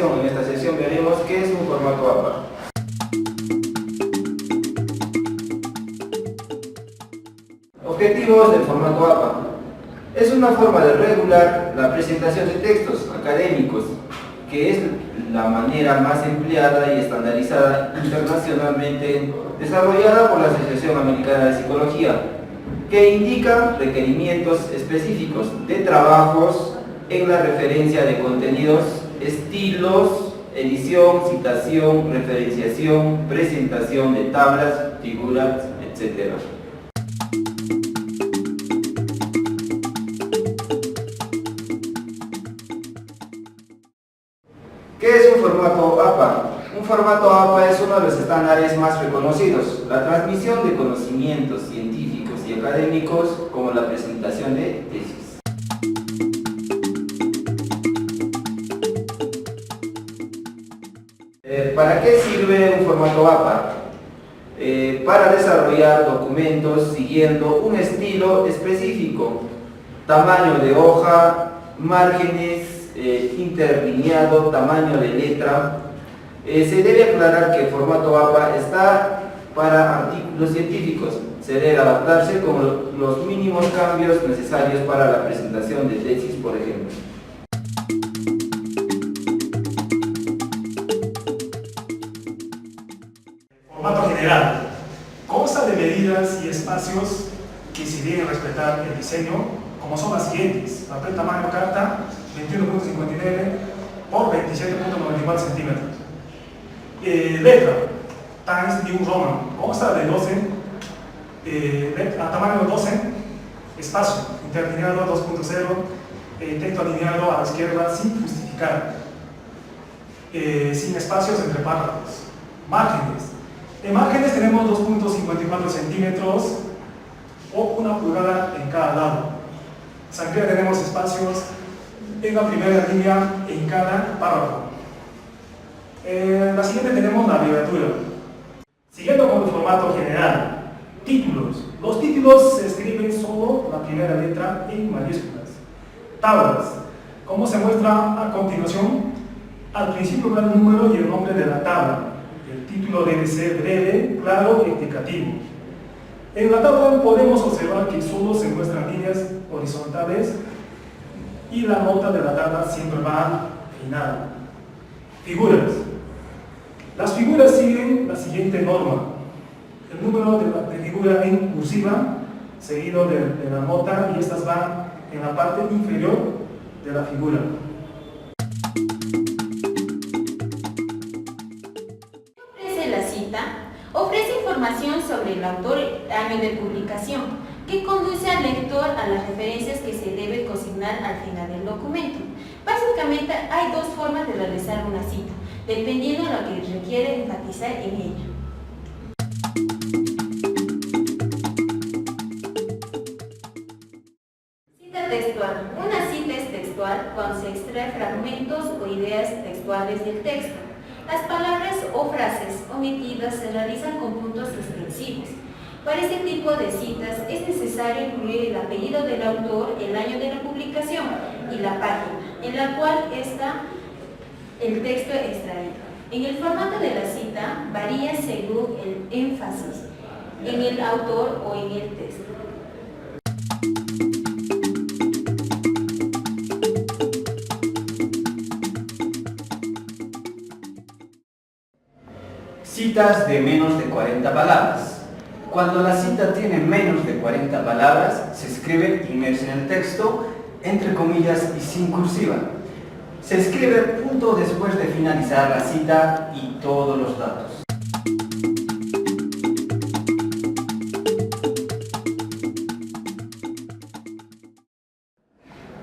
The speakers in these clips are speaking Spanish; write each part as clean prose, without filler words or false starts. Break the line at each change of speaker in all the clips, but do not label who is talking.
continuación, en esta sesión, veremos qué es un formato APA. Objetivos del formato APA. Es una forma de regular la presentación de textos académicos, que es la manera más empleada y estandarizada internacionalmente, desarrollada por la Asociación Americana de Psicología, que indica requerimientos específicos de trabajos en la referencia de contenidos, estilos, edición, citación, referenciación, presentación de tablas, figuras, etc. ¿Qué es un formato APA? Un formato APA es uno de los estándares más reconocidos, la transmisión de conocimientos científicos y académicos como la presentación de tesis. ¿Para qué sirve un formato APA? Para desarrollar documentos siguiendo un estilo específico, tamaño de hoja, márgenes, interlineado, tamaño de letra. Se debe aclarar que el formato APA está para artículos científicos. Se debe adaptarse con los mínimos cambios necesarios para la presentación de tesis, por ejemplo.
Formato general. Consta de medidas y espacios que se deben respetar el diseño, como son las siguientes: papel tamaño carta 21.59 por 27.94 centímetros. Letra Times New Roman, consta de 12, a tamaño 12, espacio interlineado 2.0, texto alineado a la izquierda sin justificar, sin espacios entre párrafos. Márgenes. En márgenes tenemos 2.54 centímetros o 1 pulgada en cada lado. Sangría tenemos espacios en la primera línea en cada párrafo. La siguiente tenemos la abreviatura. Siguiendo con el formato general. Títulos. Los títulos se escriben solo la primera letra en mayúsculas. Tablas. Como se muestra a continuación, al principio va el número y el nombre de la tabla. El título debe ser breve, claro y explicativo. En la tabla podemos observar que solo se muestran líneas horizontales y la nota de la tabla siempre va al final. Figuras. Las figuras siguen la siguiente norma: el número de figura en cursiva, seguido de la nota, y estas van en la parte inferior de la figura.
Ofrece la cita, ofrece información sobre el autor y año de publicación, que conduce al lector a las referencias que se debe consignar al final del documento. Básicamente hay dos formas de realizar una cita, dependiendo de lo que requiere enfatizar en ella. Cita textual. Una cita es textual cuando se extrae fragmentos o ideas textuales del texto. Las palabras o frases omitidas se realizan con puntos suspensivos. Para este tipo de citas es necesario incluir el apellido del autor, el año de la publicación y la página en la cual está el texto extraído. En el formato de la cita varía según el énfasis en el autor o en el texto.
Citas de menos de 40 palabras. Cuando la cita tiene menos de 40 palabras, se escribe inmersa en el texto, entre comillas y sin cursiva. Se escribe punto después de finalizar la cita y todos los datos.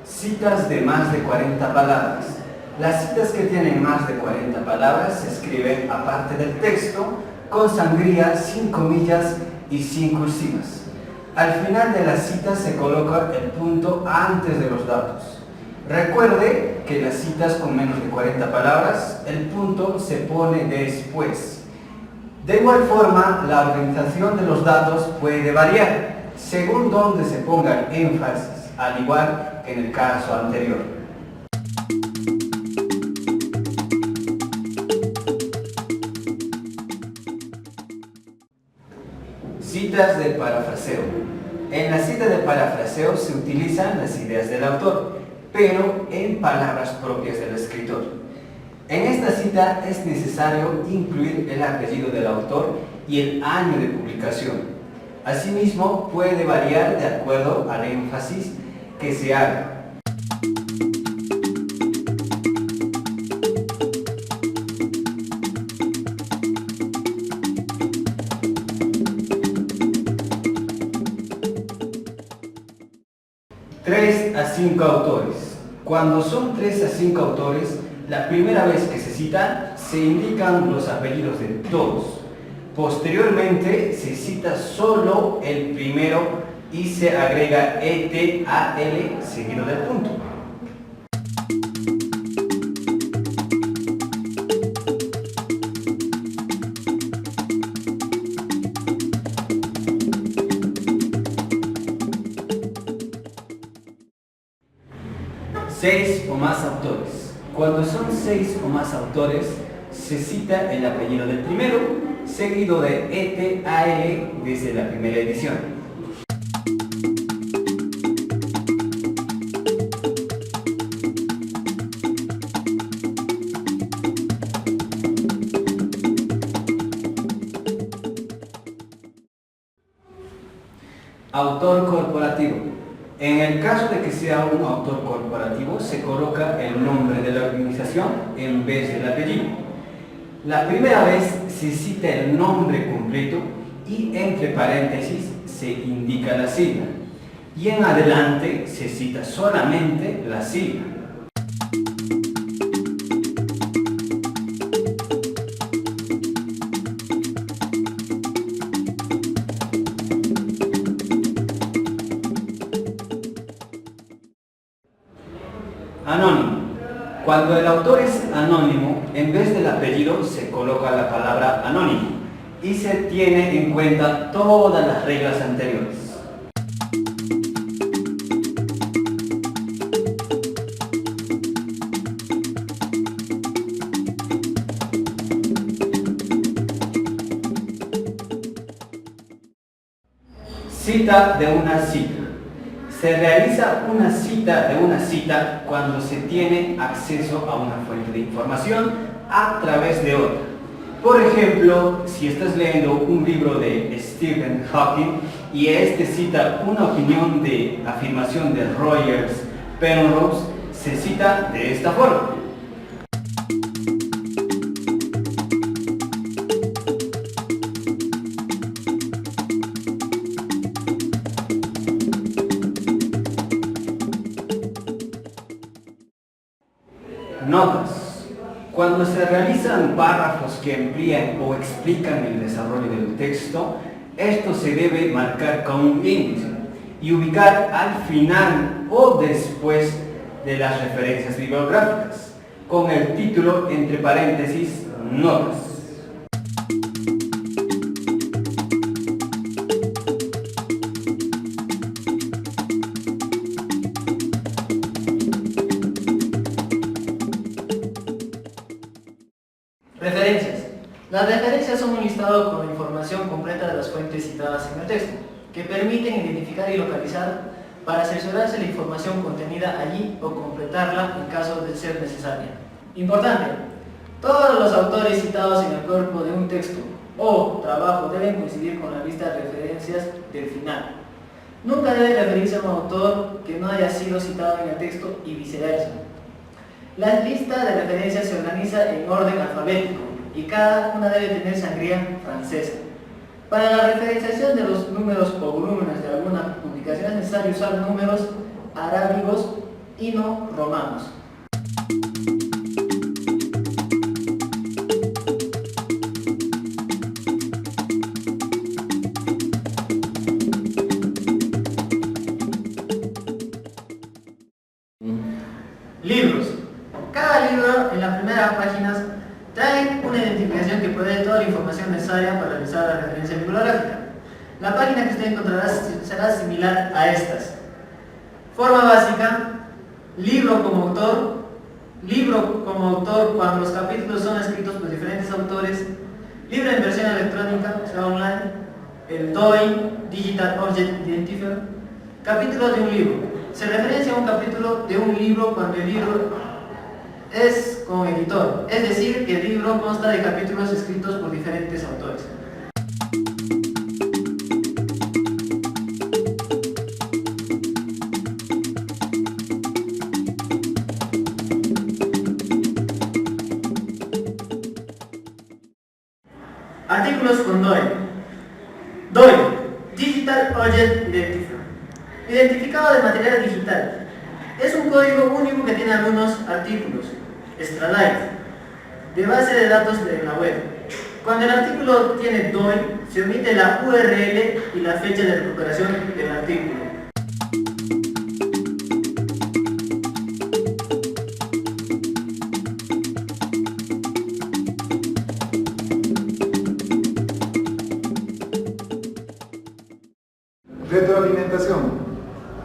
Citas de más de 40 palabras. Las citas que tienen más de 40 palabras se escriben aparte del texto, con sangría, sin comillas y sin cursivas. Al final de la cita se coloca el punto antes de los datos. Recuerde que las citas con menos de 40 palabras, el punto se pone después. De igual forma, la organización de los datos puede variar, según donde se ponga el énfasis, al igual que en el caso anterior. Citas de parafraseo. En la cita de parafraseo se utilizan las ideas del autor, pero en palabras propias del escritor. En esta cita es necesario incluir el apellido del autor y el año de publicación. Asimismo, puede variar de acuerdo al énfasis que se haga. Tres a 5 autores. Cuando son 3 a 5 autores, la primera vez que se cita, se indican los apellidos de todos. Posteriormente, se cita solo el primero y se agrega ET-AL seguido del punto. Seis o más autores. Cuando son 6 o más autores, se cita el apellido del primero, seguido de ET-AL desde la primera edición. Autor corporativo. En el caso de que sea un autor corporativo, se coloca el nombre de la organización en vez del apellido. La primera vez se cita el nombre completo y entre paréntesis se indica la sigla. Y en adelante se cita solamente la sigla. Anónimo. Cuando el autor es anónimo, en vez del apellido se coloca la palabra anónimo y se tiene en cuenta todas las reglas anteriores. Cita de una cita. Se realiza una cita de una cita cuando se tiene acceso a una fuente de información a través de otra. Por ejemplo, si estás leyendo un libro de Stephen Hawking y este cita una opinión de afirmación de Rogers Penrose, se cita de esta forma. Notas. Cuando se realizan párrafos que amplían o explican el desarrollo del texto, esto se debe marcar con un índice y ubicar al final o después de las referencias bibliográficas, con el título entre paréntesis notas.
Referencias. Las referencias son un listado con la información completa de las fuentes citadas en el texto, que permiten identificar y localizar para cerciorarse la información contenida allí o completarla en caso de ser necesaria. Importante: todos los autores citados en el cuerpo de un texto o trabajo deben coincidir con la lista de referencias del final. Nunca debe referirse a un autor que no haya sido citado en el texto y viceversa. La lista de referencias se organiza en orden alfabético y cada una debe tener sangría francesa. Para la referenciación de los números o volúmenes de alguna publicación es necesario usar números arábigos y no romanos. Libros. Cada libro en las primeras páginas trae una identificación que provee toda la información necesaria para realizar la referencia bibliográfica. La página que usted encontrará será similar a estas. Forma básica: libro como autor cuando los capítulos son escritos por diferentes autores, libro en versión electrónica, o sea online, el DOI, Digital Object Identifier. Capítulo de un libro. Se referencia a un capítulo de un libro cuando el libro es con editor, es decir, que el libro consta de capítulos escritos por diferentes autores. Artículos con DOI. DOI, Digital Object Identifier. Identificado de material digital. Es un código único que tiene algunos artículos, extralight, de base de datos de la web. Cuando el artículo tiene DOI, se omite la URL y la fecha de recuperación del artículo.
Retroalimentación.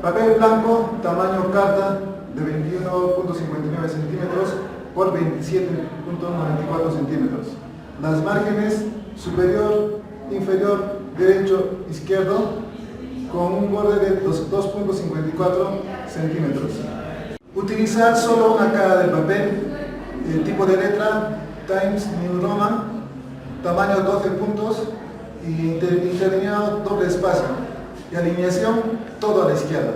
Papel blanco, tamaño carta de 21.59 centímetros por 27.94 centímetros. Las márgenes superior, inferior, derecho, izquierdo, con un borde de 2.54 centímetros. Utilizar solo una cara del papel, el tipo de letra Times New Roman, tamaño 12 puntos y interlineado doble espacio. Y alineación todo a la izquierda.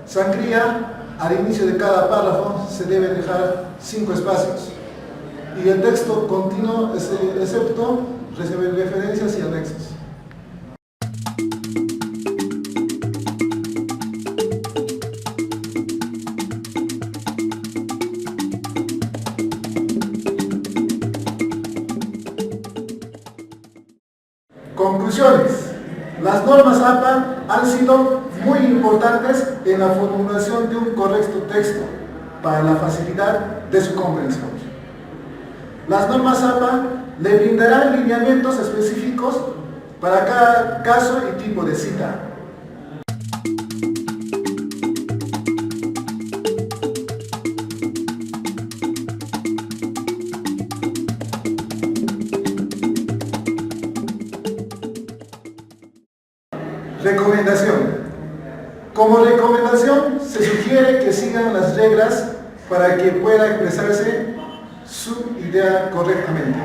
Sangría, al inicio de cada párrafo se debe dejar 5 espacios. Y el texto continuo excepto referencias y anexos. Conclusiones. Las normas APA han sido muy importantes en la formulación de un correcto texto para la facilidad de su comprensión. Las normas APA le brindarán lineamientos específicos para cada caso y tipo de cita. Recomendación. Como recomendación, se sugiere que sigan las reglas para que pueda expresarse su idea correctamente.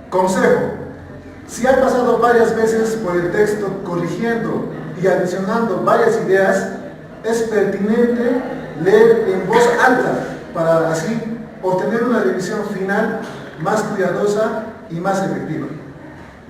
Consejo. Si ha pasado varias veces por el texto corrigiendo y adicionando varias ideas, es pertinente leer en voz alta para así obtener una revisión final más cuidadosa y más efectiva.